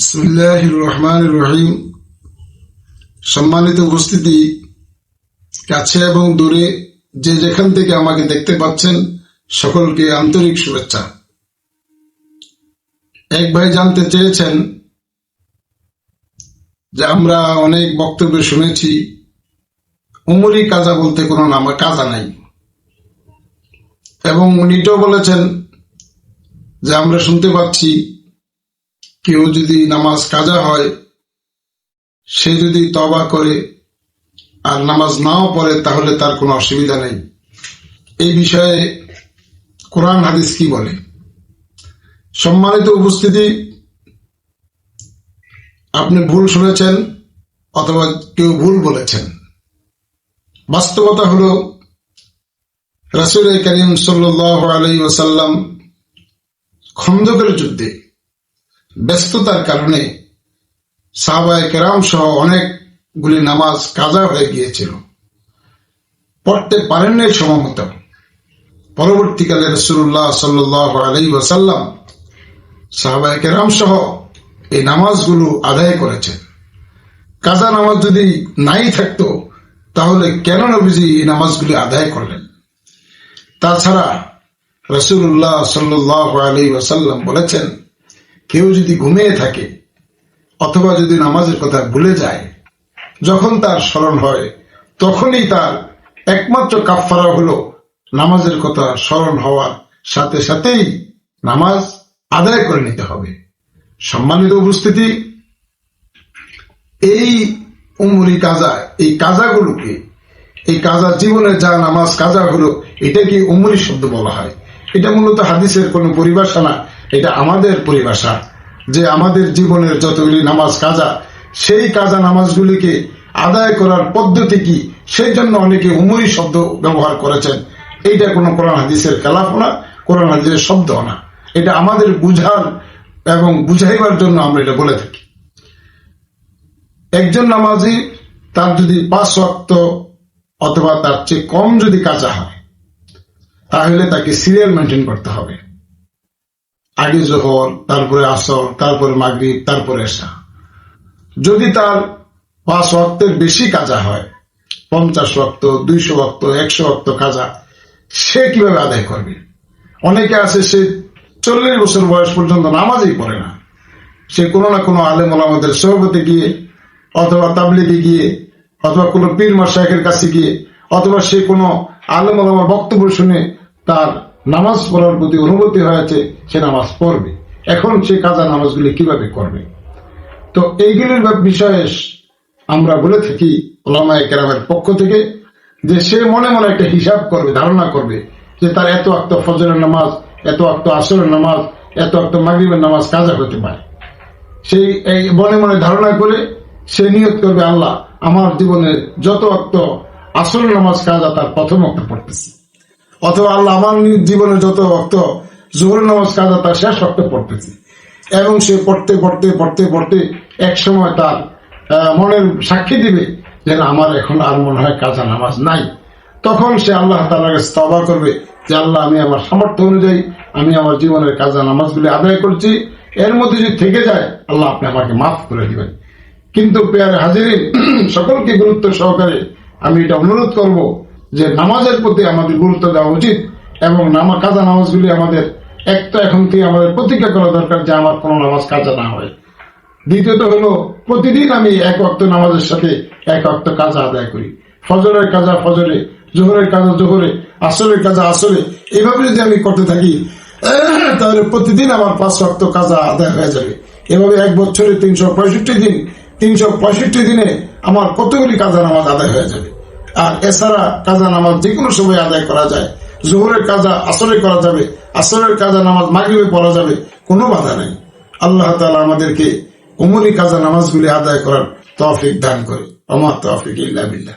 বিসমিল্লাহির রহমানির রহিম। সম্মানিত উপস্থিতি, কাছে এবং দূরে যে যেখান থেকে আমাকে দেখতে পাচ্ছেন, সকলকে আন্তরিক শুভেচ্ছা। এক ভাই জানতে চেয়েছেন যে আমরা অনেক বক্তব্য শুনেছি, উমরি কাজা বলতে কোনো কাজা নাই, এবং উনিটাও বলেছেন যে আমরা শুনতে পাচ্ছি কেউ যদি নামাজ কাজা হয়, সে যদি তওবা করে আর নামাজ নাও পড়ে তাহলে তার কোনো অসুবিধা নেই। এই বিষয়ে কোরআন হাদিস কি বলে? সম্মানিত উপস্থিতি, আপনি ভুল শুনেছেন অথবা কেউ ভুল বলেছেন। বাস্তবতা হলো রাসূল করিম সাল্লাল্লাহু আলাইহি ওয়াসাল্লাম খন্দকের যুদ্ধে ব্যস্ততার কারণে সাহাবায়ে কেরাম সহ অনেকগুলি নামাজ কাজা হয়ে গিয়েছিল, পড়তে পারেন নাই সময়মত। পরবর্তীকালে রাসূলুল্লাহ সাল্লাল্লাহু আলাইহি ওয়াসাল্লাম সাহাবায়ে কেরাম সহ এই নামাজগুলো আদায় করেছেন। কাজা নামাজ যদি নাই থাকতো তাহলে কেন নবীজি এই নামাজগুলি আদায় করলেন? তাছাড়া রাসূলুল্লাহ সাল্লাল্লাহু আলাইহি ওয়াসাল্লাম বলেছেন, কেউ যদি ঘুমিয়ে থাকে অথবা যদি নামাজের কথা ভুলে যায়, যখন তার স্মরণ হয় তখনই তার একমাত্র কাফফারা হলো নামাজের কথা স্মরণ হওয়ার সাথে সাথেই নামাজ আদায় করে নিতে হবে। সম্মানিত উপস্থিতি, এই উমরি কাজা, এই কাজাগুলোকে, এই কাজা জীবনে যা নামাজ কাজা হলো, এটাকে উমরি শব্দ বলা হয়। এটা মূলত হাদিসের কোনো পরিভাষা না, এটা আমাদের পরিভাষা, যে আমাদের জীবনের যতগুলি নামাজ কাজা, সেই কাজা নামাজগুলিকে আদায় করার পদ্ধতি কি, সেই জন্য অনেকে উমরি শব্দ ব্যবহার করেছেন। এইটা কোনো কোরআন হাদিসের খেলাফ না, কোরআন হাদিসের শব্দ না, এটা আমাদের বুঝার এবং বুঝাইবার জন্য আমরা এটা বলে থাকি। একজন নামাজি তার যদি 5 ওয়াক্ত অথবা তার চেয়ে কম যদি কাজা হয়, তাহলে তাকে সিরিয়াল মেনটেন করতে হবে। আগে যোহর, তারপরে আসর, তারপরে মাগরিব, তারপরে এশা। যদি তার 5 ওয়াক্তের বেশি কাজা হয়, 50 ওয়াক্ত, 200 ওয়াক্ত, 100 ওয়াক্ত কাজা, সে কিভাবে আদায় করবে? অনেকে আছে সে 40 বছর বয়স পর্যন্ত নামাজই পড়ে না। সে কোনো না কোনো আলেম ওলামাদের সোহবতে গিয়ে, অথবা তাবলিগে গিয়ে, অথবা কোনো পীর মাশায়েখের কাছে গিয়ে, অথবা সে কোনো আলেম ওলামার বক্তব্য শুনে তার নামাজ পড়ার প্রতি অনুভূতি হয়েছে, সে নামাজ পড়বে। এখন সে কাজা নামাজগুলি কিভাবে করবে? তো এইগুলির বিষয়ে আমরা বলে থাকি উলামায়ে কেরামের পক্ষ থেকে, যে সে মনে মনে একটা হিসাব করবে, ধারণা করবে যে তার এত ওয়াক্ত ফজরের নামাজ, এত ওয়াক্ত আসরের নামাজ, এত ওয়াক্ত মাগরিবের নামাজ কাজা হতে পারে। সেই মনে মনে ধারণা করে সে নিয়ত করবে, আল্লাহ আমার জীবনের যত ওয়াক্ত আসরের নামাজ কাজা তার প্রথম ওয়াক্ত পড়তেছে, অথবা আল্লাহ আমার জীবনের যত ওয়াক্ত যোহরের নামাজ কাজা তার শেষ ওয়াক্ত পড়তেছে। এবং সে পড়তে পড়তে পড়তে পড়তে এক সময় তার মনের সাক্ষী দিবে যে আমার এখন আর মনে হয় কাজা নামাজ নাই। তখন সে আল্লাহ তাআলার কাছে তওবা করবে যে আল্লাহ, আমি আমার সামর্থ্য অনুযায়ী আমি আমার জীবনের কাজা নামাজগুলি আদায় করছি, এর মধ্যে যদি থেকে যায় আল্লাহ আপনি আমাকে মাফ করে দিবেন। কিন্তু প্রিয় হাজিরিন, সকলকে গুরুত্ব সহকারে আমি এটা অনুরোধ করব যে নামাজের প্রতি আমাদের গুরুত্ব দেওয়া উচিত, এবং কাজা নামাজগুলি আমাদের একটা এখন থেকে আমাদের প্রতিজ্ঞা করা দরকার যে আমার কোনো নামাজ কাজা না হয়। দ্বিতীয়ত হলো, প্রতিদিন আমি 1 ওয়াক্ত নামাজের সাথে 1 ওয়াক্ত কাজা আদায় করি। ফজরের কাজা ফজরে, জোহরের কাজা জোহরে, আসরের কাজা আসরে। এইভাবে যদি আমি করতে থাকি তাহলে প্রতিদিন আমার 5 ওয়াক্ত কাজা আদায় হয়ে যাবে। এভাবে 1 বছরে 365 দিন, 365 দিনে আমার কতগুলি কাজা নামাজ আদায় হয়ে যাবে। আর এছাড়া কাজা নামাজ যে কোনো সময় আদায় করা যায়। জোহরের কাজা আসরে করা যাবে, আসরের কাজা নামাজ মাগরিবে পড়া যাবে, কোনো বাধা নেই। আল্লাহ তাআলা আমাদেরকে উমরি কাজা নামাজগুলি আদায় করার তৌফিক দান করে। ওমা তৌফিক ইল্লা বিল্লাহ।